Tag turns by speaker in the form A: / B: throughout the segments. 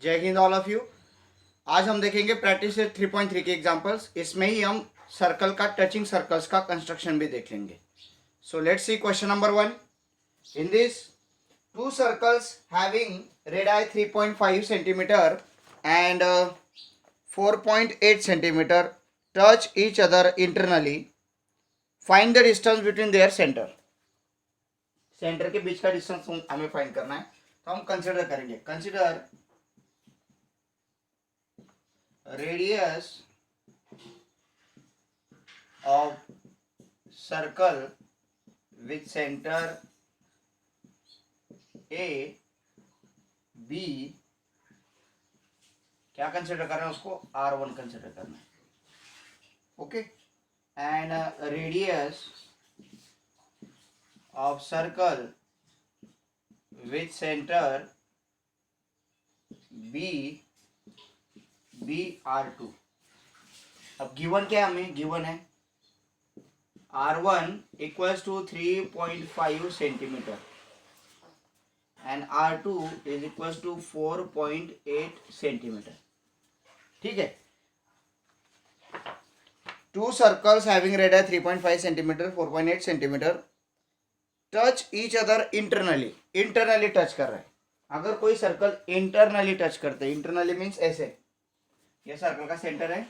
A: जय Hind all of you. आज हम देखेंगे प्रैक्टिस 3.3 के एग्जांपल्स। इसमें ही हम सर्कल का टचिंग सर्कल्स का कंस्ट्रक्शन भी देख लेंगे। सो let's C question number 1। In this two circles having radii 3.5 centimeter and 4.8 centimeter touch each other internally. Find the distance between their center. Centre के बीच का डिस्टेंस हमें फाइंड करना है, तो हम कंसिडर करेंगे। Consider radius of circle with center A B, क्या कंसिडर करना है उसको, R1 कंसिडर करना है। Okay, and radius of circle with centre B R2। अब गिवन क्या है, हमें गिवन है R1 equals to 3.5 centimetre and R2 is equals to 4.8 centimetre. ठीक है, two circles having radius 3.5 centimetre 4.8 centimetre touch each other internally. Internally touch कर रहे हैं। अगर कोई सर्कल इंटरनली टच करते हैं, इंटरनली मीन्स ऐसे, ये सर्कल का सेंटर है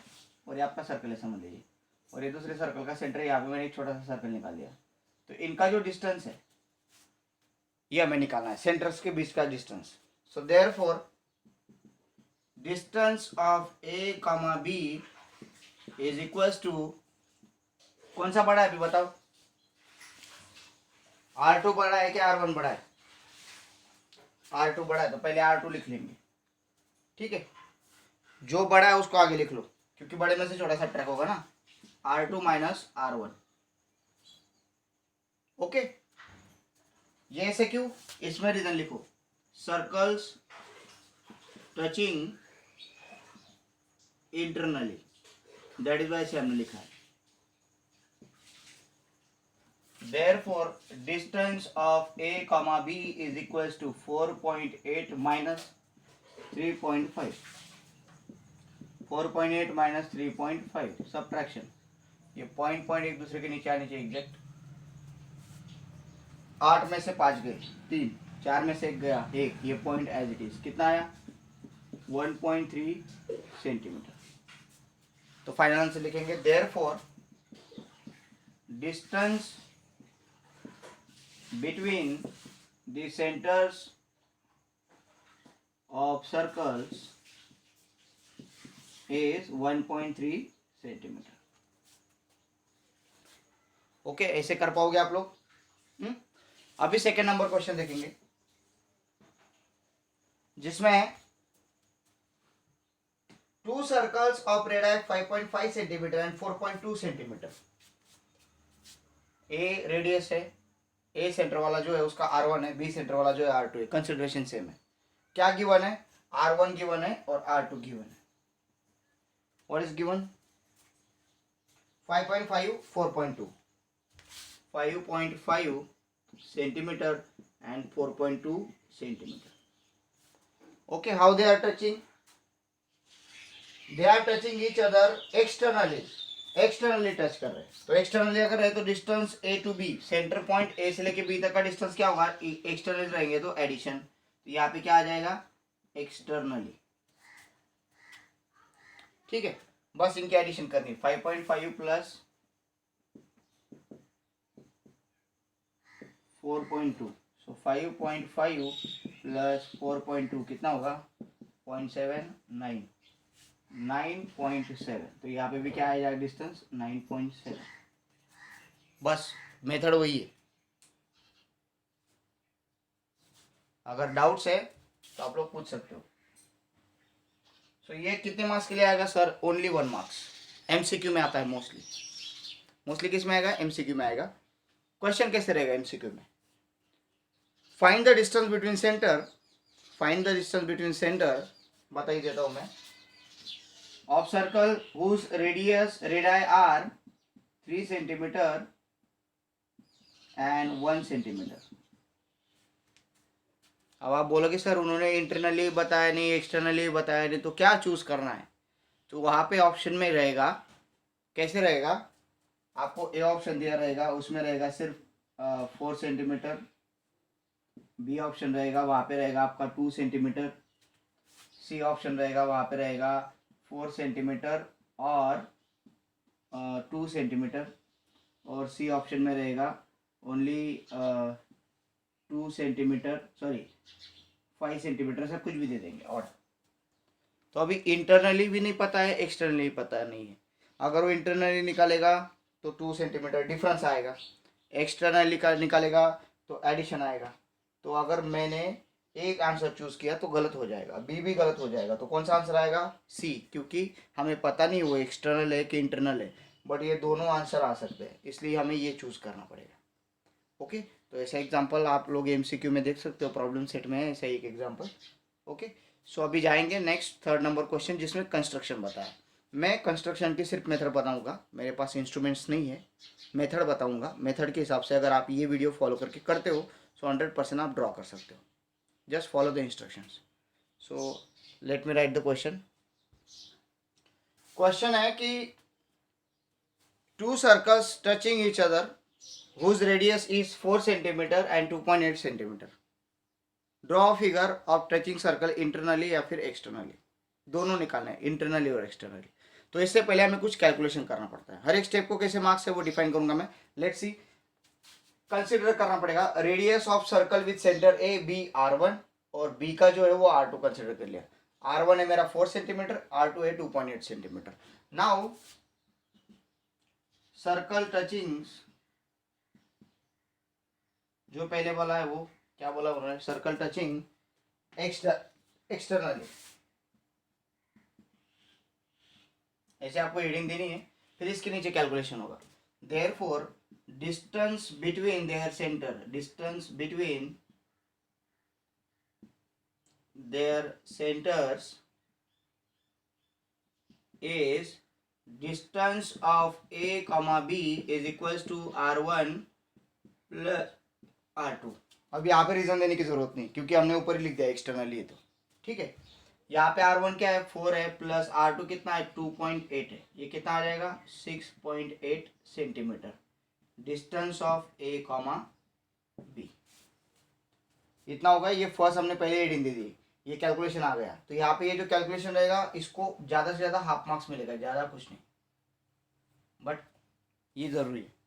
A: और ये आपका सर्कल है समझ लीजिए, और ये दूसरे सर्कल का सेंटर है। यहाँ पे मैंने एक छोटा सा सर्कल निकाल दिया, तो इनका जो डिस्टेंस है ये हमें निकालना है, सेंटर्स के बीच का distance. So therefore distance of A comma B is equals to, कौन सा बड़ा है अभी बताओ, R2 बड़ा है कि R1 बड़ा है? R2 बड़ा है, तो पहले R2 लिख लेंगे। ठीक है, जो बड़ा है उसको आगे लिख लो, क्योंकि बड़े में से छोटा सा ट्रैक होगा ना। R2 minus R1। ओके, ये ऐसे क्यों, इसमें रीजन लिखो, circles touching internally, that is why से हमने लिखा है। Therefore, distance of A comma B is equals to 4.8 minus 3.5. 4.8 minus 3.5 subtraction। ये पॉइंट एक दूसरे के नीचे आने चाहिए एग्जैक्ट। 8 में से 5 गए 3, 4 में से 1 गया 1, ये पॉइंट एज इट इज कितना आया 1.3 सेंटीमीटर। तो फाइनल आंसर लिखेंगे therefore distance between the centers of circles is 1.3 centimetre. Okay, ऐसे कर पाओगे आप लोग? अभी सेकेंड नंबर क्वेश्चन देखेंगे, जिसमें to circles of radius 5.5 centimetre and 4.2 centimetre. A radius है, ए सेंटर वाला जो है उसका R1 है, बी सेंटर वाला जो है R2 है। कंसिडरेशन सेम है। क्या गिवन है, R1 गिवन है और R2 गिवन है। What is given, 5.5 4.2, 5.5 centimetre and 4.2 centimetre. Okay, how they are touching, they are touching each other externally. Externally touch कर रहे हैं, तो एक्सटर्नली अगर है तो distance A to B, centre point A से लेके बी तक का डिस्टेंस क्या होगा, एक्सटर्नली रहेंगे तो एडिशन, तो यहाँ पे क्या आ जाएगा एक्सटर्नली। ठीक है, बस इनकी एडिशन करनी, 5.5 प्लस 4.2, सो 5.5 प्लस 4.2 कितना होगा 0.79, 9.7। तो यहाँ पे भी क्या आ जाएगा डिस्टेंस 9.7। बस मेथड वही है। अगर डाउट्स है तो आप लोग पूछ सकते हो। सो ये कितने मार्क्स के लिए आएगा सर, ओनली 1 मार्क्स। एमसीक्यू में आता है मोस्टली। मोस्टली किस में आएगा, एमसीक्यू में आएगा। क्वेश्चन कैसे रहेगा एमसीक्यू में, find the distance between centre, find the distance between centre बता ही देता हूं मैं, of circle whose radii are 3 centimeter and 1 centimeter। अब आप बोलोगे सर उन्होंने इंटरनली बताया नहीं, एक्सटर्नली बताया नहीं, तो क्या चूज़ करना है? तो वहाँ पे ऑप्शन में रहेगा, कैसे रहेगा, आपको ए ऑप्शन दिया रहेगा, उसमें रहेगा सिर्फ 4 सेंटीमीटर। बी ऑप्शन रहेगा, वहाँ पे रहेगा आपका 2 सेंटीमीटर। सी ऑप्शन रहेगा, वहाँ पे रहेगा 4 सेंटीमीटर और 2 सेंटीमीटर। और सी ऑप्शन में रहेगा ओनली 2 सेंटीमीटर, सॉरी 5 सेंटीमीटर, से कुछ भी दे देंगे और। तो अभी इंटरनली भी नहीं पता है, एक्सटर्नली भी पता नहीं है। अगर वो इंटरनली निकालेगा तो 2 सेंटीमीटर डिफरेंस आएगा, एक्सटर्नली का निकालेगा तो एडिशन आएगा। तो अगर मैंने एक आंसर चूज किया तो गलत हो जाएगा, बी भी गलत हो जाएगा, तो कौन सा आंसर आएगा? सी, क्योंकि हमें पता नहीं वो एक्सटर्नल है कि इंटरनल है, बट ये दोनों आंसर आ सकते हैं, इसलिए हमें ये चूज करना पड़ेगा। ओके, तो ऐसा एग्जांपल आप लोग एमसीक्यू में देख सकते हो, प्रॉब्लम सेट में है ऐसा एक एग्जांपल। ओके, सो अभी जाएंगे नेक्स्ट 3rd नंबर क्वेश्चन, जिसमें कंस्ट्रक्शन बताया। मैं कंस्ट्रक्शन की सिर्फ मेथड बताऊंगा, मेरे पास इंस्ट्रूमेंट्स नहीं है, मेथड बताऊंगा। मेथड के हिसाब से अगर आप ये वीडियो फॉलो करके करते हो सो 100% आप ड्रॉ कर सकते हो। Just follow the instructions. So let me right the question. Question है कि 2 circles touching each other whose radius is 4 centimeter and 2.8 centimeter. Draw figure of touching circle internally या फिर एक्सटर्नली, दोनों निकालना है, इंटरनली और एक्सटर्नली। तो इससे पहले हमें कुछ कैलकुलेशन करना पड़ता है, हर एक स्टेप को कैसे मार्क्स है वो डिफाइन करूंगा मैं। लेट्स सी, कंसिडर करना पड़ेगा radius of circle with centre A B R1, और बी का जो है वो R2 कंसिडर कर लिया। R1 है मेरा 4 सेंटीमीटर, R2 है 2.8 सेंटीमीटर। नाउ सर्कल टचिंग, जो पहले बोला है वो क्या बोला उन्होंने, सर्कल टचिंग एक्सटर्नली, ऐसे आपको हेडिंग देनी है, फिर इसके नीचे कैलकुलेशन होगा। Therefore distance between their centre, distance between their centres is distance of A comma B is equals to R1 plus R2। अब यहाँ पे रीजन देने की जरूरत नहीं, क्योंकि हमने ऊपर ही लिख दिया एक्सटर्नली है, तो ठीक है। यहाँ पे R1 क्या है, 4 है, प्लस R2 कितना है, 2.8 है, ये कितना आ जाएगा, 6.8 centimetre. Distance of A comma B इतना होगा। ये फर्स्ट हमने पहले रीडिंग दे दी, ये कैलकुलेशन आ गया, तो यहाँ पे ये जो कैलकुलेशन रहेगा इसको ज़्यादा से ज़्यादा हाफ मार्क्स मिलेगा, ज़्यादा कुछ नहीं, बट ये ज़रूरी है।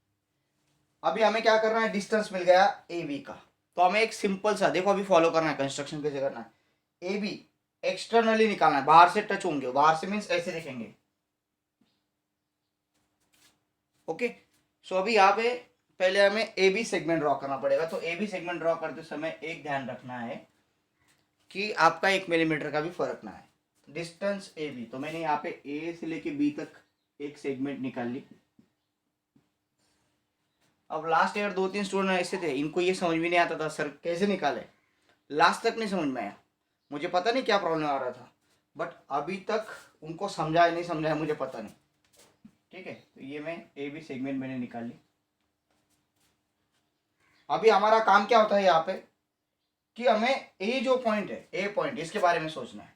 A: अभी हमें क्या करना है, डिस्टेंस मिल गया ए बी का, तो हमें एक सिंपल सा, देखो अभी फॉलो करना है, कंस्ट्रक्शन कैसे करना है। ए बी एक्सटर्नली निकालना है, बाहर से टच होंगे, बाहर से मीन्स ऐसे देखेंगे। ओके, सो अभी यहाँ पे पहले हमें ए बी सेगमेंट ड्रॉ करना पड़ेगा। तो ए बी सेगमेंट ड्रॉ करते समय एक ध्यान रखना है कि आपका 1 मिलीमीटर का भी फर्क ना है। डिस्टेंस ए बी, तो मैंने यहाँ पे ए से लेके बी तक एक सेगमेंट निकाल ली। अब लास्ट ईयर 2-3 स्टूडेंट ऐसे थे, इनको ये समझ भी नहीं आता था सर कैसे निकाले, लास्ट तक नहीं समझ में आया, मुझे पता नहीं क्या प्रॉब्लम आ रहा था, बट अभी तक उनको समझाया नहीं समझाया मुझे पता नहीं। ठीक है, तो ये मैं ए बी सेगमेंट मैंने निकाल ली। अभी हमारा काम क्या होता है यहाँ पे कि हमें ए जो पॉइंट है, ए पॉइंट, इसके बारे में सोचना है।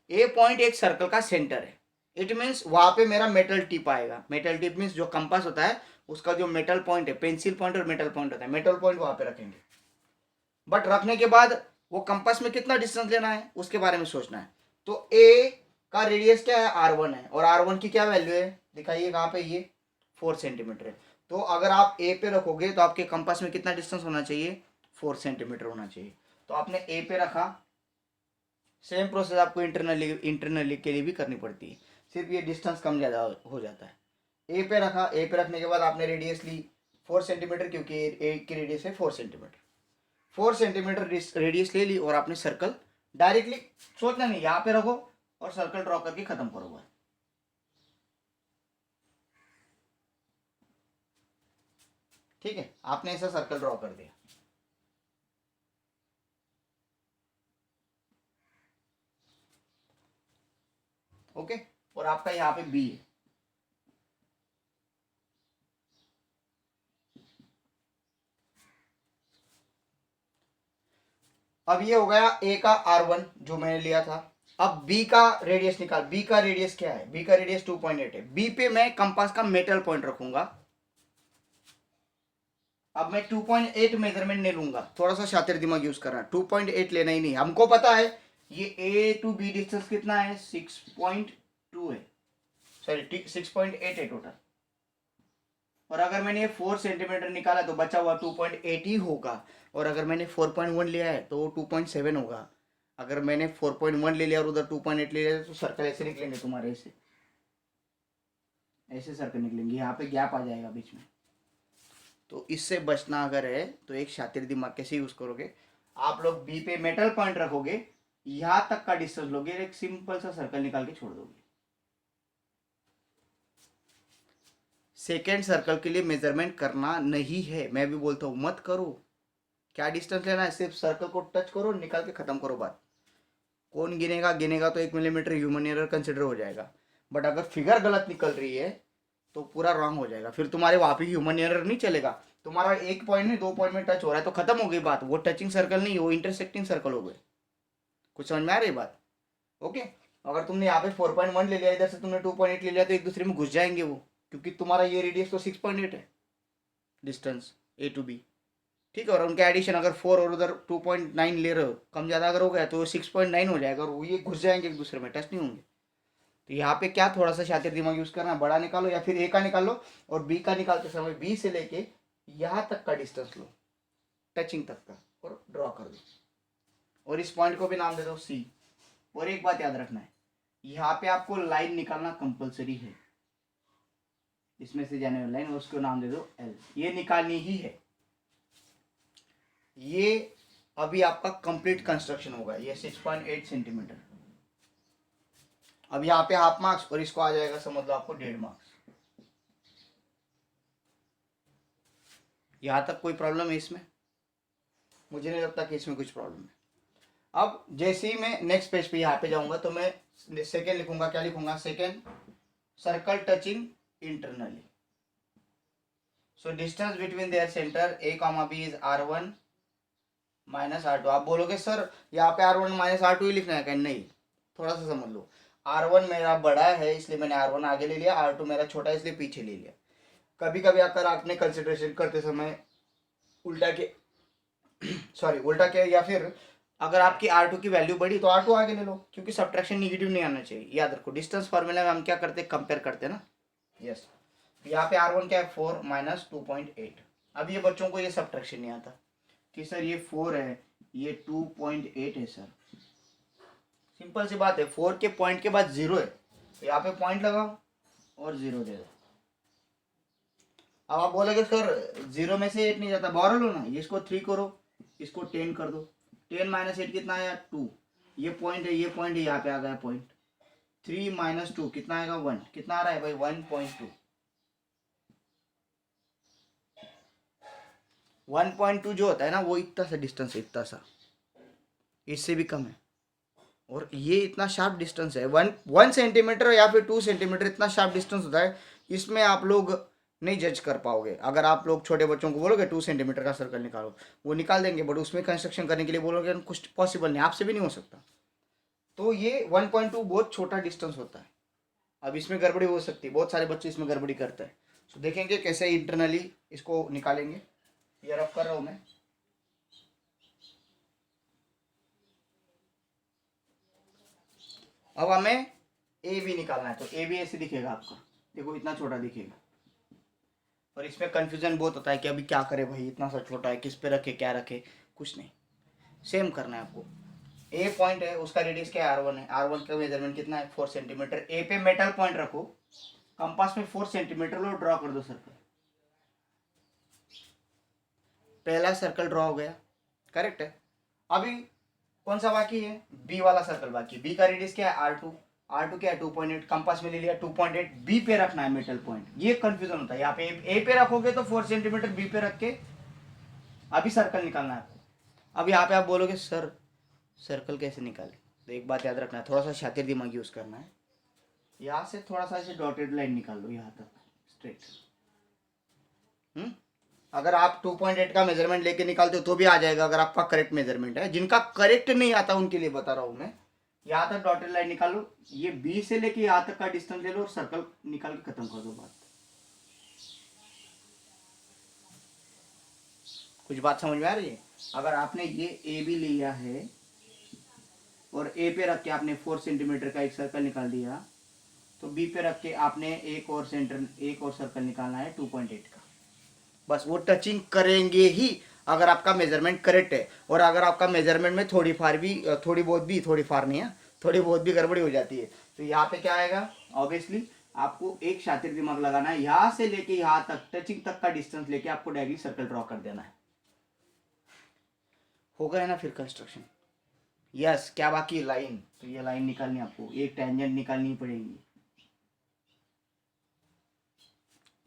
A: ए पॉइंट एक सर्कल का सेंटर है, इट मीन्स वहां पे मेरा मेटल टिप आएगा। मेटल टिप मीन्स जो कंपास होता है उसका जो मेटल पॉइंट है, पेंसिल पॉइंट और मेटल पॉइंट होता है, मेटल पॉइंट वहां पे रखेंगे। बट रखने के बाद वो कंपास में कितना डिस्टेंस लेना है उसके बारे में सोचना है। तो ए का रेडियस क्या है, R1 है, और R1 की क्या वैल्यू है दिखाइए कहाँ पे, ये 4 सेंटीमीटर है। तो अगर आप ए पे रखोगे तो आपके कंपास में कितना डिस्टेंस होना चाहिए, 4 सेंटीमीटर होना चाहिए। तो आपने ए पे रखा, सेम प्रोसेस आपको इंटरनली के लिए भी करनी पड़ती है, सिर्फ ये डिस्टेंस कम ज़्यादा हो जाता है। ए पे रखा, ए पे रखने के बाद आपने रेडियस ली 4 सेंटीमीटर, क्योंकि ए की रेडियस है 4 सेंटीमीटर। 4 सेंटीमीटर रेडियस ले ली और आपने सर्कल डायरेक्टली, सोचना नहीं, यहाँ पे रखो और सर्कल ड्रॉ करके खत्म करो बस। ठीक है, आपने ऐसा सर्कल ड्रॉ कर दिया। ओके, और आपका यहाँ पे बी है। अब ये हो गया ए का R1 जो मैंने लिया था। अब बी का रेडियस निकाल। बी का रेडियस क्या है? बी का रेडियस 2.8 है। बी पे मैं कंपास का मेटल पॉइंट रखूंगा। अब मैं 2.8 मेजरमेंट नहीं लूंगा, थोड़ा सा शातिर दिमाग यूज करना। 2.8 लेना ही नहीं, हमको पता है ये ए टू बी डिस्टेंस कितना है, 6.2 है, सॉरी 6.8 है टोटल। और अगर मैंने ये 4 सेंटीमीटर निकाला तो बचा हुआ 2.8 ही होगा। और अगर मैंने 4.1 लिया है तो वो 2.7 होगा। अगर मैंने 4.1 ले लिया और उधर 2.8 ले लिया तो सर्कल ऐसे निकलेंगे तुम्हारे, ऐसे ऐसे सर्कल निकलेंगे, यहाँ पे गैप आ जाएगा बीच में। तो इससे बचना अगर है तो एक शातिर दिमाग कैसे यूज करोगे, आप लोग बी पे मेटल पॉइंट रखोगे, यहाँ तक का डिस्टेंस लोगे, एक सिंपल सा सर्कल निकाल के छोड़ दोगे। सेकेंड सर्कल के लिए मेजरमेंट करना नहीं है, मैं भी बोलता हूँ मत करो। क्या डिस्टेंस लेना है, सिर्फ सर्कल को टच करो, निकाल के खत्म करो बात। कौन गिनेगा, गिनेगा तो 1 मिलीमीटर ह्यूमन एरर कंसिडर हो जाएगा। बट अगर फिगर गलत निकल रही है तो पूरा रॉन्ग हो जाएगा, फिर तुम्हारे वहाँ पे ह्यूमन एरर नहीं चलेगा। तुम्हारा एक पॉइंट नहीं 2 पॉइंट में टच हो रहा है तो खत्म हो गई बात, वो टचिंग सर्कल नहीं, वो इंटरसेक्टिंग सर्कल हो गए। कुछ समझ में आ रही बात? ओके। अगर तुमने यहाँ पे 4.1 ले लिया, इधर से तुमने 2.8 ले लिया, तो एक दूसरे में घुस जाएंगे वो, क्योंकि तुम्हारा ये रेडियस तो 6.8 है डिस्टेंस ए टू बी। ठीक है, और उनका एडिशन अगर 4 और उधर 2.9 ले रहे हो, कम ज़्यादा अगर हो गया तो 6.9 हो जाएगा, और वो ये घुस जाएंगे एक दूसरे में, टच नहीं होंगे। तो यहाँ पे क्या थोड़ा सा शातिर दिमाग यूज करना, बड़ा निकालो या फिर ए का निकालो, और बी का निकालते समय बी से लेके यहाँ तक का डिस्टेंस लो, टचिंग तक का, और ड्रॉ कर दो। और इस पॉइंट को भी नाम दे दो सी। और एक बात याद रखना है, यहाँ पे आपको लाइन निकालना कंपलसरी है, इसमें से जाने वाली लाइन, और उसको नाम दे दो एल। ये निकालनी ही है। ये अभी आपका कंप्लीट कंस्ट्रक्शन होगा, ये 6.8 सेंटीमीटर। अब यहाँ पे हाफ मार्क्स, और इसको आ जाएगा समझ लो आपको 1.5 मार्क्स। यहाँ तक कोई प्रॉब्लम है इसमें? मुझे नहीं लगता कि इसमें कुछ प्रॉब्लम है। अब जैसे ही मैं नेक्स्ट पेज पे यहाँ पे जाऊंगा तो मैं सेकेंड लिखूंगा। क्या लिखूंगा? Second, circle touching internally, so distance between their centre A comma B is R1 minus R2। आप बोलोगे सर यहाँ पे R1 माइनस R2 ही लिखना है क्या? नहीं, थोड़ा सा समझ लो। R1 मेरा बड़ा है इसलिए मैंने R1 आगे ले लिया, R2 मेरा छोटा है इसलिए पीछे ले लिया। कभी कभी अगर आपने कंसिडरेशन करते समय उल्टा के सॉरी उल्टा के, या फिर अगर आपकी R2 की वैल्यू बढ़ी तो R2 आगे ले लो, क्योंकि सब्ट्रैक्शन निगेटिव नहीं आना चाहिए। याद रखो, डिस्टेंस फार्मूला में हम क्या करते हैं, कंपेयर करते हैं ना। यस, यहाँ पे R1 क्या है, 4 माइनस 2.8। अब ये बच्चों को ये सब्ट्रैक्शन नहीं आता कि सर ये 4 है, ये 2.8 है सर। सिंपल सी बात है, 4 के पॉइंट के बाद 0 है, तो यहाँ पे पॉइंट लगाओ और 0 दे दो। अब आप बोलोगे सर 0 में से 8 नहीं जाता, बारह लो ना, इसको 3 करो, इसको 10 कर दो। 10 माइनस 8 कितना आया? 2। ये पॉइंट है, ये पॉइंट है, यहाँ पे आ गया पॉइंट। 3 माइनस 2 कितना आएगा? 1। कितना आ रहा है भाई? 1.2। 1.2 जो होता है ना, वो इतना सा डिस्टेंस है, इतना सा, इससे भी कम है। और ये इतना शार्प डिस्टेंस है, 1 सेंटीमीटर या फिर 2 सेंटीमीटर, इतना शार्प डिस्टेंस होता है। इसमें आप लोग नहीं जज कर पाओगे। अगर आप लोग छोटे बच्चों को बोलोगे 2 सेंटीमीटर का सर्कल निकालो, वो निकाल देंगे, बट उसमें कंस्ट्रक्शन करने के लिए बोलोगे कुछ पॉसिबल नहीं, आपसे भी नहीं हो सकता। तो ये 1.2 बहुत छोटा डिस्टेंस होता है। अब इसमें गड़बड़ी हो सकती है, बहुत सारे बच्चे इसमें गड़बड़ी करते हैं। तो देखेंगे कैसे इंटरनली इसको निकालेंगे। ये रफ कर रहा हूँ मैं। अब हमें ए बी निकालना है, तो ए बी ऐसे दिखेगा आपका, देखो इतना छोटा दिखेगा। और इसमें कंफ्यूजन बहुत होता है कि अभी क्या करे भाई, इतना सा छोटा है, किस पे रखे, क्या रखे, कुछ नहीं, सेम करना है आपको। ए पॉइंट है, उसका रेडियस क्या है? R1 है। R1 का मेजरमेंट कितना है? 4 सेंटीमीटर। ए पे मेटल पॉइंट रखो, कंपास में 4 सेंटीमीटर लो, ड्रॉ कर दो सर्कल। पहला सर्कल ड्रॉ हो गया, करेक्ट है। अभी कौन सा बाकी है? बी वाला सर्कल बाकी। बी का रेडियस क्या है? R2। R2 क्या है? 2.8। कंपास में ले लिया 2.8, बी पे रखना है मेटल पॉइंट। ये कंफ्यूजन होता है, यहाँ पे ए पे रखोगे तो 4 सेंटीमीटर, बी पे रख के अभी सर्कल निकालना है आपको। अब यहाँ पे आप बोलोगे सर सर्कल कैसे निकाले, तो एक बात याद रखना है, थोड़ा सा शातिर दिमाग यूज करना है। यहाँ से थोड़ा सा ऐसे डॉटेड लाइन निकाल लो यहाँ तक स्ट्रेट। अगर आप 2.8 का मेजरमेंट लेके निकालते हो तो भी आ जाएगा, अगर आपका करेक्ट मेजरमेंट है। जिनका करेक्ट नहीं आता उनके लिए बता रहा हूं मैं। यहाँ तक डॉटेड लाइन निकालो, ये बी से लेके यहाँ तक का डिस्टेंस ले लो और सर्कल निकाल के खत्म कर दो बात। कुछ बात समझ में आ रही है? अगर आपने ये ए बी लिया है और ए पे रख के आपने 4 सेंटीमीटर का एक सर्कल निकाल दिया, तो बी पे रख के आपने एक और सर्कल निकालना है 2.8 का। बस वो टचिंग करेंगे ही अगर आपका मेजरमेंट करेक्ट है। और अगर आपका मेजरमेंट में थोड़ी फार नहीं है, थोड़ी बहुत भी गड़बड़ी हो जाती है, तो यहाँ पे क्या आएगा? ऑब्वियसली आपको एक शातिर दिमाग लगाना है, यहाँ से लेके यहाँ तक टचिंग तक का डिस्टेंस लेके आपको डायरेक्टली सर्कल ड्रॉ कर देना है। हो गया ना फिर कंस्ट्रक्शन? यस। क्या बाकी? लाइन। तो ये लाइन निकालनी आपको, एक टेंजेंट निकालनी पड़ेगी।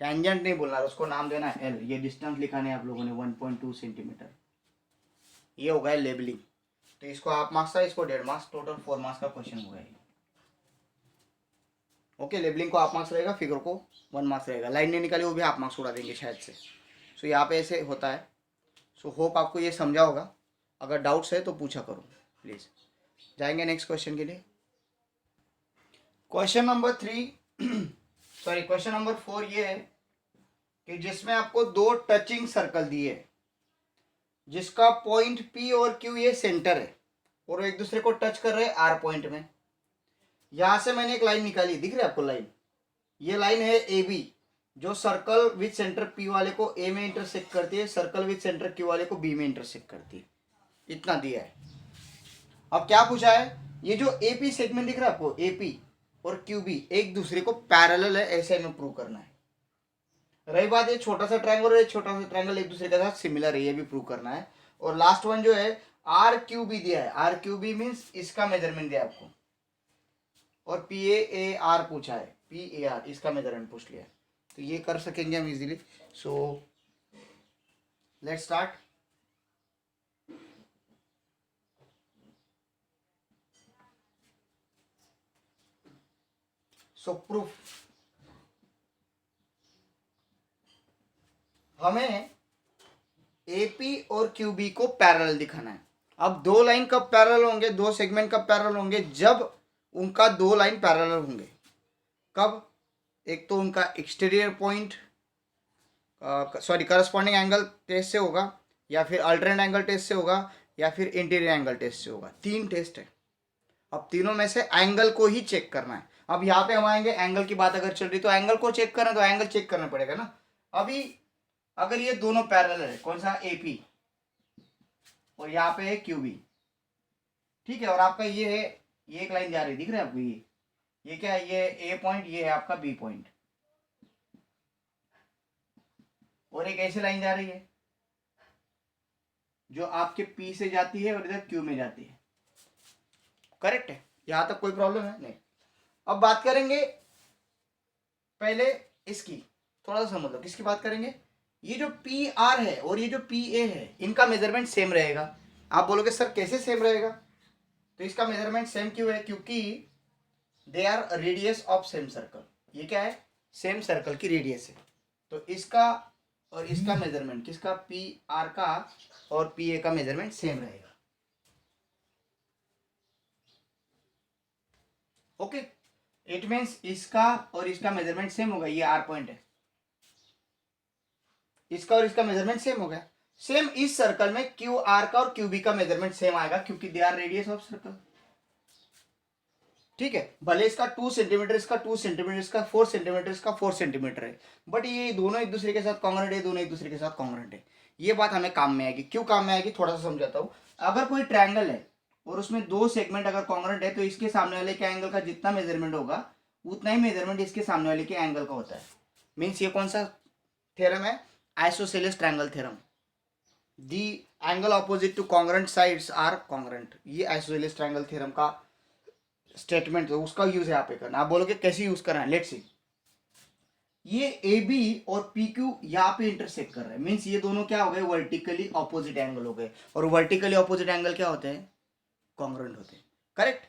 A: टेंजेंट नहीं बोलना, उसको नाम देना है एल। ये डिस्टेंस लिखाने आप लोगों ने 1.2 सेंटीमीटर। ये हो गया लेबलिंग। तो इसको हाफ मार्क्स था, इसको 1.5 मार्क्स, टोटल 4 मार्क्स का क्वेश्चन हो गया। ओके, लेबलिंग को हाफ मार्क्स रहेगा, फिगर को 1 मार्क्स रहेगा। लाइन नहीं निकाली वो भी हाफ मार्क्स उड़ा देंगे शायद से। सो यहाँ पे ऐसे होता है। सो होप आपको ये समझा होगा। अगर डाउट्स है तो पूछा करो प्लीज़। जाएंगे नेक्स्ट क्वेश्चन के लिए। क्वेश्चन नंबर 4 ये है कि जिसमें आपको 2 टचिंग सर्कल दिए, जिसका पॉइंट P और Q ये सेंटर है और एक दूसरे को टच कर रहे हैं R पॉइंट में। यहां से मैंने एक लाइन निकाली, दिख रही है आपको लाइन? ये लाइन है AB, जो सर्कल विथ सेंटर P वाले को A में इंटरसेक्ट करती है, सर्कल विथ सेंटर Q वाले को B में इंटरसेक्ट करती है। इतना दिया है। अब क्या पूछा है? ये जो AP सेगमेंट दिख रहा है आपको, AP और QB एक दूसरे को पैरेलल है, ऐसे में प्रूव करना है। रही बात ये छोटा सा ट्रायंगल और ये छोटा सा ट्रायंगल एक दूसरे के साथ सिमिलर है, ये भी प्रूव करना है। और लास्ट वन जो है RQB दिया है, RQB मीन्स इसका मेजरमेंट दिया है आपको। और PAR पूछा है, PAR इसका मेजरमेंट पूछ लिया है। तो ये कर सकेंगे हम easily. So let's start. So proof, हमें AP और QB को पैरेलल दिखाना है। अब 2 लाइन कब पैरेलल होंगे, 2 सेगमेंट कब पैरेलल होंगे? जब उनका 2 लाइन पैरेलल होंगे। कब? एक तो उनका exterior point corresponding angle test से होगा, या फिर अल्टरनेट एंगल टेस्ट से होगा, या फिर इंटीरियर एंगल टेस्ट से होगा। 3 टेस्ट है। अब तीनों में से एंगल को ही चेक करना है। अब यहाँ पे हम आएंगे, एंगल की बात अगर चल रही तो एंगल को चेक करना, तो एंगल चेक करना पड़ेगा ना। अभी अगर ये दोनों पैरेलल है, कौन सा? AP, और यहाँ पे है QB, ठीक है। और आपका ये है, ये एक लाइन जा रही है, दिख रहा है आपको? ये क्या है? ये A पॉइंट, ये है आपका B पॉइंट, और एक ऐसी लाइन जा रही है जो आपके P से जाती है और इधर Q में जाती है। करेक्ट है? यहां तक कोई प्रॉब्लम है? नहीं। अब बात करेंगे पहले इसकी, थोड़ा सा समझ लो। किसकी बात करेंगे? ये जो PR है और ये जो PA है, इनका मेजरमेंट सेम रहेगा। आप बोलोगे सर कैसे सेम रहेगा? तो इसका मेजरमेंट सेम क्यों है? क्योंकि they are radius of same circle. ये क्या है? सेम सर्कल की रेडियस है। तो इसका और इसका मेजरमेंट, किसका? PR का और PA का मेजरमेंट सेम रहेगा। ओके, इट मीन्स इसका और इसका मेजरमेंट सेम होगा। ये R पॉइंट है, इसका और इसका मेजरमेंट सेम हो गया। सेम इस सर्कल में QR का और QB का मेजरमेंट सेम आएगा, क्योंकि they are radius of circle. ठीक है, भले इसका 2 सेंटीमीटर, इसका 2 सेंटीमीटर, इसका 4 सेंटीमीटर, इसका 4 सेंटीमीटर है, बट ये दोनों एक दूसरे के साथ कॉन्ग्रुएंट है, दोनों एक दूसरे के साथ कॉन्ग्रुएंट है। ये बात हमें काम में आएगी। क्यों काम में आएगी? थोड़ा सा समझाता हूँ। अगर कोई ट्रायंगल है और उसमें 2 सेगमेंट अगर कॉन्ग्रुएंट है, तो इसके सामने वाले के एंगल का जितना मेजरमेंट होगा उतना ही मेजरमेंट इसके सामने वाले के एंगल का होता है। मीन्स ये कौन सा थ्योरम है? Isosceles triangle theorem. The angle opposite to congruent sides are congruent. ये आइसोसेलेस ट्रायंगल थ्योरम का स्टेटमेंट, तो उसका यूज यहाँ पे करना। आप बोलोगे कैसे यूज करना है? Let's see. ये AB और PQ यहाँ पे इंटरसेक्ट कर रहे हैं, मीन्स ये दोनों क्या हो गए? वर्टिकली ऑपोजिट एंगल हो गए। और वर्टिकली ऑपोजिट एंगल क्या होते हैं? कॉन्ग्रुएंट होते हैं। करेक्ट?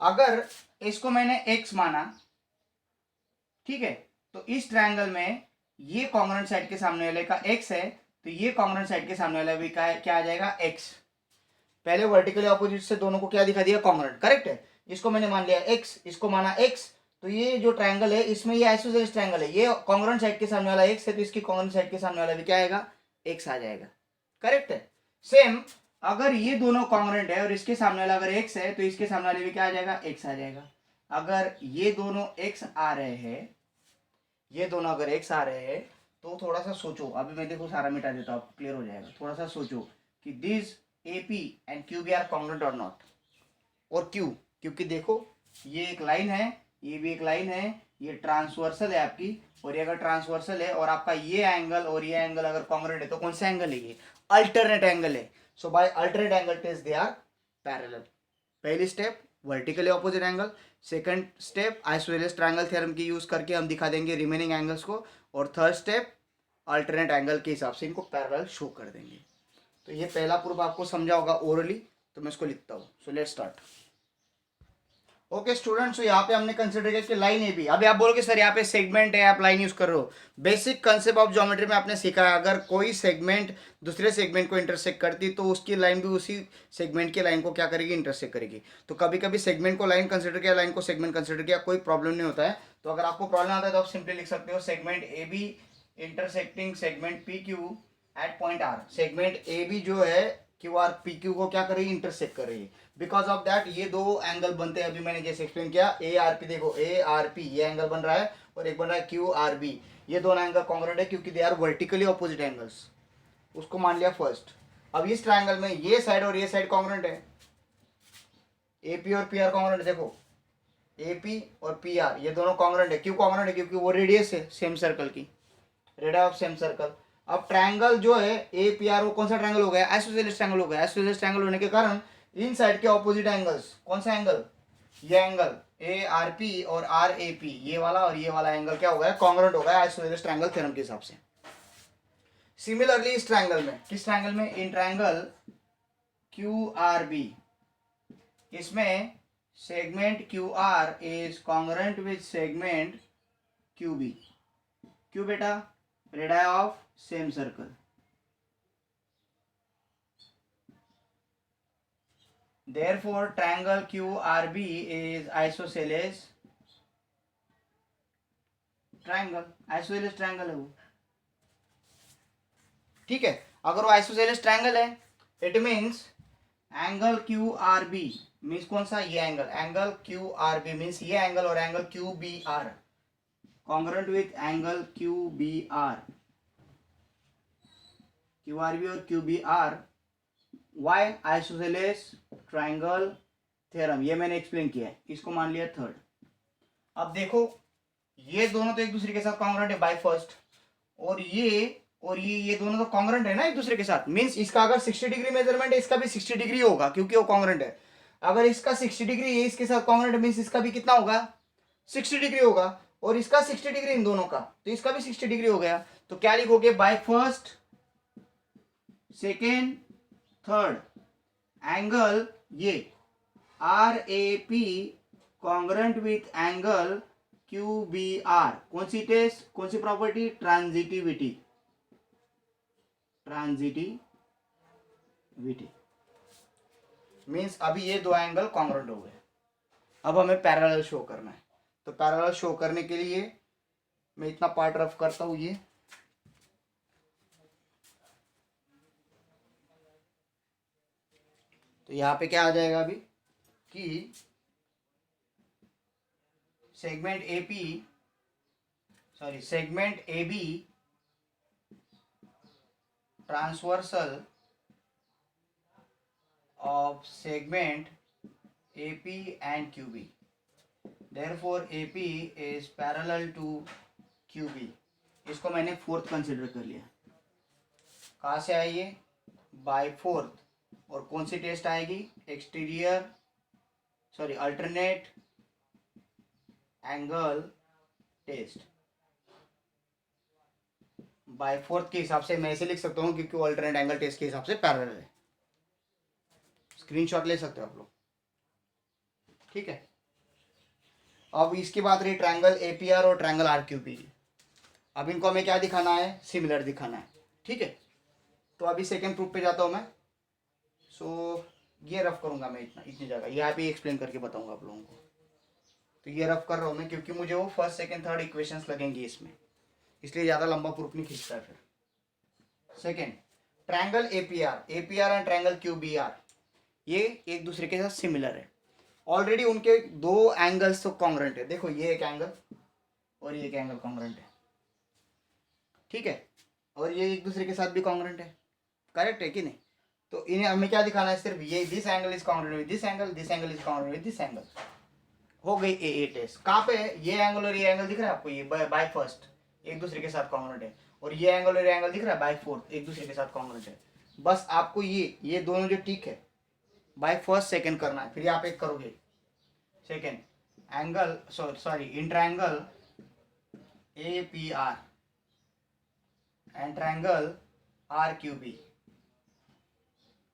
A: अगर इसको मैंने X माना, ठीक है, तो इस ट्रायंगल में ये कॉन्ग्रुएंट साइड के सामने वाले का X है, तो ये कॉन्ग्रुएंट साइड के सामने वाला भी क्या आ जाएगा, x। पहले वर्टिकली ऑपोजिट से दोनों को क्या दिखा दिया, कॉन्ग्रुएंट, करेक्ट है। इसको मैंने मान लिया x, इसको माना x, तो ये जो ट्रायंगल है इसमें ये आइसोसेलेस ट्रायंगल है, ये कॉन्ग्रुएंट साइड के सामने वाला x है, तो इसकी कॉन्ग्रुएंट साइड के सामने वाला भी क्या आएगा, x आ जाएगा, करेक्ट है। सेम अगर ये दोनों कॉन्ग्रुएंट है और इसके सामने वाला अगर x है तो इसके सामने वाले भी क्या आ जाएगा, x आ जाएगा। अगर ये दोनों x आ रहे हैं, ये दोनों अगर x आ रहे हैं, तो थोड़ा सा सोचो, अभी मैं देखो सारा मिटा देता हूँ, क्लियर हो जाएगा। थोड़ा सा सोचो कि this AP and QB are congruent और नॉट, और क्यों, क्योंकि देखो ये एक लाइन है, ये भी एक लाइन है, ये ट्रांसवर्सल है आपकी, और ये अगर ट्रांसवर्सल है और आपका ये एंगल और ये एंगल अगर कॉन्ग्रुएंट है तो कौन सा एंगल है, ये अल्टरनेट एंगल है। So by alternate angle test they are parallel. पहली step vertically opposite angle, second step isosceles triangle theorem की यूज करके हम दिखा देंगे रिमेनिंग एंगल्स को, और थर्ड स्टेप अल्टरनेट एंगल के हिसाब से इनको पैरेलल शो कर देंगे। तो ये पहला प्रूफ आपको समझा होगा ओरली, तो मैं इसको लिखता हूँ। So let's start. Okay students, यहाँ पे हमने कंसिडर किया कि लाइन ए बी। अभी आप बोलोगे सर यहाँ पे सेगमेंट है, आप लाइन यूज कर रहे हो। बेसिक कंसेप्ट ऑफ ज्योमेट्री में आपने सीखा है, अगर कोई सेगमेंट दूसरे सेगमेंट को इंटरसेक्ट करती तो उसकी लाइन भी उसी सेगमेंट की लाइन को क्या करेगी, इंटरसेक्ट करेगी। तो कभी कभी सेगमेंट को लाइन कंसिडर किया, लाइन को सेगमेंट कंसिडर किया, कोई प्रॉब्लम नहीं होता है। तो अगर आपको प्रॉब्लम आता है तो आप सिंपली लिख सकते हो segment A B intersecting segment P Q at point R. Segment A B जो है क्यू आर पी क्यू को क्या कर रही है, इंटरसेक्ट कर रही है। बिकॉज ऑफ दैट ये दो एंगल बनते हैं, अभी मैंने जैसे एक्सप्लेन किया, ए आर पी, देखो ए आर पी ये एंगल बन रहा है और एक बन रहा है क्यू आर बी। ये दोनों एंगल कॉन्ग्रुएंट है क्योंकि they are vertically opposite angles. उसको मान लिया फर्स्ट। अब इस ट्रायंगल में ये साइड और ये साइड कॉन्ग्रुएंट है, ए पी और पी आर कॉन्ग्रुएंट है। देखो ए पी और पी आर ये दोनों कॉन्ग्रुएंट है। क्यों कॉन्ग्रुएंट है, क्योंकि वो रेडियस है सेम सर्कल की, रेडियस ऑफ सेम सर्कल। अब ट्रायंगल जो है ए पी आर वो कौन सा ट्रायंगल हो गया, आइसोसेलेस ट्रायंगल हो गया। आइसोसेलेस ट्रायंगल होने के कारण इन साइड के ऑपोजिट एंगल्स, कौन सा एंगल, ये एंगल ए आर पी और आर ए पी, ये वाला और ये वाला एंगल क्या हो गया, कॉन्ग्रुएंट हो गया आइसोसेलेस ट्रायंगल थ्योरम के हिसाब से। सिमिलरली इस ट्रायंगल में, किस ट्रायंगल में, in triangle Q R B, इसमें segment Q R is congruent with segment Q B. क्यों बेटा, radius of same circle. Therefore, triangle QRB is isosceles triangle, isosceles triangle है वो, ठीक है। अगर वो isosceles triangle है, it means angle QRB means कौन सा, ये एंगल, एंगल QRB मीन्स ये एंगल और angle QBR congruent with angle QBR, QRB और QBR। Why, isosceles triangle theorem, ये मैंने एक्सप्लेन किया है, इसको मान लिया थर्ड। अब देखो ये दोनों तो एक दूसरे के साथ कॉन्ग्रुएंट है बाय फर्स्ट, और ये दोनों तो कॉन्ग्रुएंट है ना एक दूसरे के साथ। मींस इसका अगर 60 डिग्री मेजरमेंट है, इसका भी 60 डिग्री होगा क्योंकि वो कॉन्ग्रुएंट है। अगर इसका 60 डिग्री है इसके साथ कॉन्ग्रुएंट, मींस इसका भी कितना होगा, 60 डिग्री होगा, और इसका 60 डिग्री इन दोनों का, तो इसका भी 60 डिग्री हो गया। तो क्या लिखोगे, by first second third angle ये R A P congruent with angle Q B R, कौन सी टेस्ट, कौन सी प्रॉपर्टी, ट्रांजिटिविटी, ट्रांजिटिविटी मीन्स अभी ये दो एंगल कॉन्ग्रुएंट हो गए। अब हमें पैरेलल शो करना है, तो पैरेलल शो करने के लिए मैं इतना पार्ट रफ करता हूं। ये तो यहाँ पे क्या आ जाएगा अभी कि segment A B transversal of segment A P and Q B, therefore A P is parallel to Q B. इसको मैंने फोर्थ कंसिडर कर लिया। कहाँ से आई ये, बाय फोर्थ। और कौन सी टेस्ट आएगी, alternate angle test. By fourth के हिसाब से मैं ऐसे लिख सकता हूं क्योंकि वो अल्टरनेट एंगल टेस्ट के हिसाब से पैरेलल है। स्क्रीनशॉट ले सकते हो आप लोग, ठीक है। अब इसकी बात रही ट्रायंगल एपीआर और ट्रायंगल आरक्यूपी। अब इनको हमें क्या दिखाना है, सिमिलर दिखाना है, ठीक है। तो अभी सेकेंड प्रूफ पे जाता हूँ मैं। सो ये रफ करूँगा मैं, इतनी जगह यहाँ पे एक्सप्लेन करके बताऊँगा आप लोगों को। तो ये रफ कर रहा हूँ मैं क्योंकि मुझे वो फर्स्ट सेकेंड थर्ड इक्वेशंस लगेंगे इसमें, इसलिए ज़्यादा लंबा प्रूफ नहीं खींचता है फिर। Second, triangle APR and triangle QBR, ये एक दूसरे के साथ सिमिलर है। ऑलरेडी उनके दो एंगल्स तो कॉन्ग्रेंट है। देखो ये एक एंगल और ये एक एंगल कॉन्ग्रेंट है, ठीक है, और ये एक दूसरे के साथ भी कॉन्ग्रेंट है, करेक्ट है कि नहीं। तो इन्हें हमें क्या दिखाना है, सिर्फ ये this angle is congruent with this angle, this angle is congruent with this angle. हो गई ए टेस्ट। कहाँ पे है, ये एंगल और ये एंगल दिख रहा है आपको, ये बाय फर्स्ट एक दूसरे के साथ कॉन्ग्रेंट है, और ये एंगल और ये एंगल दिख रहा है बाय फोर्थ एक दूसरे के साथ कॉन्ग्रेंट है। बस आपको ये दोनों जो टिक है बाय फर्स्ट सेकंड करना है, फिर आप एक करोगे second angle sorry in triangle A P R and triangle R Q B.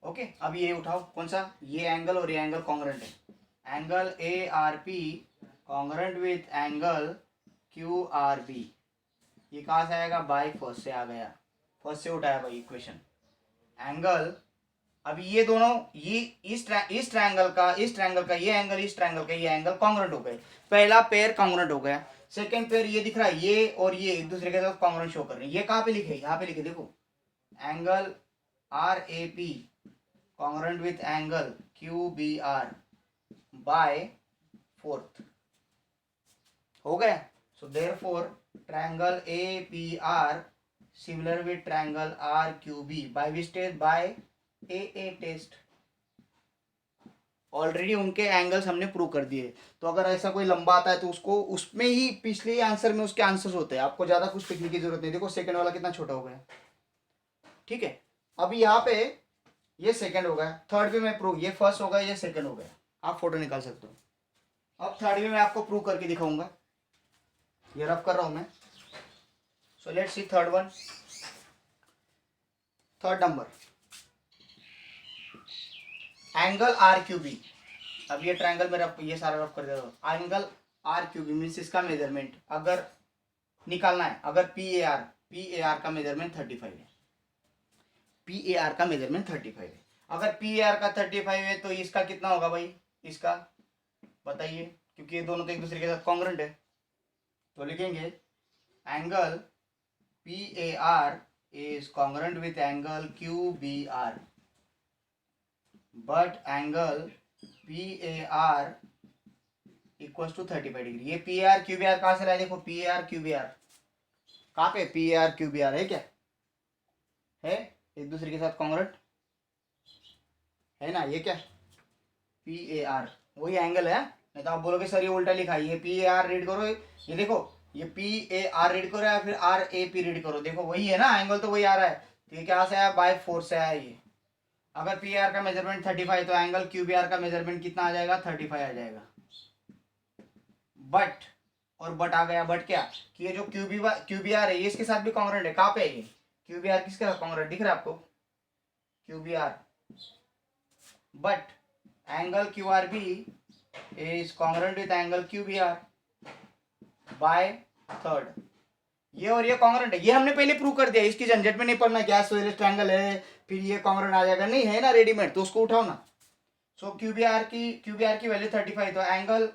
A: Okay, अब ये उठाओ, कौन सा, ये एंगल और ये एंगल कॉन्ग्रेंट है। Angle A R P congruent with angle Q R B. ये कहाँ से आएगा, बाय फर्स्ट से आ गया, फर्स्ट से उठाया भाई इक्वेशन। एंगल, अभी ये दोनों, ये इस ट्रायंगल का ये एंगल, इस ट्रायंगल का ये एंगल कॉन्ग्रेंट हो गए। पहला पेयर कॉन्ग्रेंट हो गया। सेकंड पेयर ये दिख रहा है, ये और ये एक दूसरे के साथ कॉन्ग्रेंट शो कर रहे हैं। ये कहाँ पे लिखे, यहाँ पे लिखे, देखो angle R A P congruent with angle Q B R by fourth. हो गया। So therefore triangle A P R similar with triangle R Q B by which test, by A test. Already उनके angles हमने prove कर दिए। तो अगर ऐसा कोई लंबा आता है तो उसको उसमें ही पिछले आंसर में उसके आंसर्स होते हैं, आपको ज्यादा कुछ लिखने की जरूरत नहीं। देखो सेकंड वाला कितना छोटा हो गया, ठीक है। अभी यहाँ पे ये सेकंड हो गया, थर्ड भी मैं प्रूव, ये फर्स्ट हो गया, ये सेकंड हो गया, आप फोटो निकाल सकते हो। अब थर्ड भी मैं आपको प्रूव करके दिखाऊंगा, ये रफ कर रहा हूं मैं। So let's see third one. Third number, angle R Q B. अब ये ट्रायंगल में रफ, ये सारा रफ कर दे रहा हूँ। Angle R Q B means इसका मेजरमेंट अगर निकालना है, अगर पी ए आर का मेजरमेंट 35 है, पी ए आर का मेजरमेंट 35 है। अगर पी ए आर का 35 है तो इसका कितना होगा भाई, इसका बताइए, क्योंकि ये दोनों तो एक दूसरे के साथ कॉन्ग्रेंट है। तो लिखेंगे angle P A R is congruent with angle Q B R, but angle P A R equals to 35 degree. ये P A R Q B R कहाँ से लाए, देखो P A R Q B R कहाँ पे, P A R Q B R है, क्या है, एक दूसरे के साथ कॉन्ग्रेंट है ना, ये क्या पी ए आर वही एंगल है। नहीं तो आप बोलोगे सर ये उल्टा लिखा है, ये पी ए आर रीड करो, ये देखो ये पी ए आर रीड करो या फिर आर ए पी रीड करो, देखो वही है ना, एंगल तो वही आ रहा है। तो ये क्या से आया, बाय फोर से आया ये। अगर पी आर का मेजरमेंट 35 तो एंगल क्यू बी आर का मेजरमेंट कितना आ जाएगा, 35 आ जाएगा। बट, और बट आ गया, बट क्या कि ये जो क्यू बी आर है ये इसके साथ भी कॉन्ग्रेंट है। कहाँ पे है ये क्यू बी आर, किसके साथ कॉन्ग्रेंट दिख रहा है आपको, Q B R. But angle Q R B is congruent with angle Q B R by third. ये और ये कॉन्ग्रेंट है, ये हमने पहले प्रूव कर दिया, इसकी झंझट में नहीं पड़ना क्या ट्रायंगल है फिर ये कॉन्ग्रेंट आ जाएगा, नहीं है ना रेडीमेड, तो उसको उठाओ ना। सो क्यू बी आर की वैल्यू 35, तो एंगल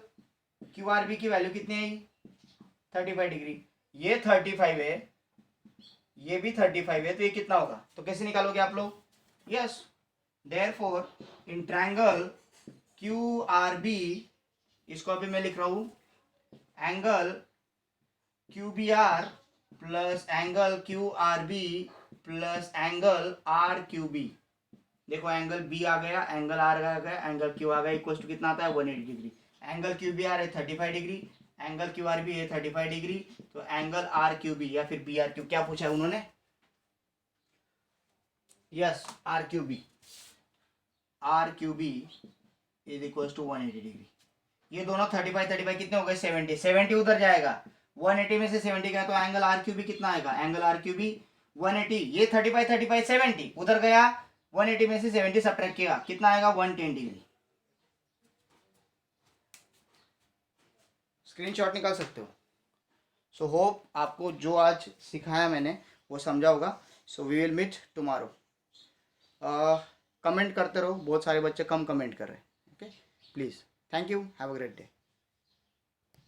A: क्यू आर बी की वैल्यू कितनी है, 35 डिग्री। ये 35 है, ये भी 35 है, तो ये कितना होगा, तो कैसे निकालोगे आप लोग, yes. Therefore in triangle Q R B, इसको अभी मैं लिख रहा हूं angle Q B R plus angle Q R B plus angle R Q B. देखो एंगल बी आ गया, एंगल आर आ गया, एंगल क्यू आ गया, इक्वल टू कितना आता है, 180 degree. Angle Q B R है 35 degree, angle Q R B है 35 डिग्री, तो एंगल आर क्यू बी या फिर बी आर क्यू, क्या पूछा है उन्होंने, yes R Q B is equal to 180 degree. ये दोनों 35 कितने हो गए, 70 उधर जाएगा, 180 में से 70 गया तो एंगल आर क्यू बी कितना आएगा, एंगल आर क्यू बी 180, ये 35 70 उधर गया, 180 में से 70 सब्ट्रैक्ट किया, कितना आएगा 110 डिग्री। स्क्रीनशॉट निकाल सकते हो। सो होप आपको जो आज सिखाया मैंने वो समझा होगा। So we will meet tomorrow. Comment करते रहो, बहुत सारे बच्चे कम कमेंट कर रहे हैं. Okay, please, thank you, have a great day.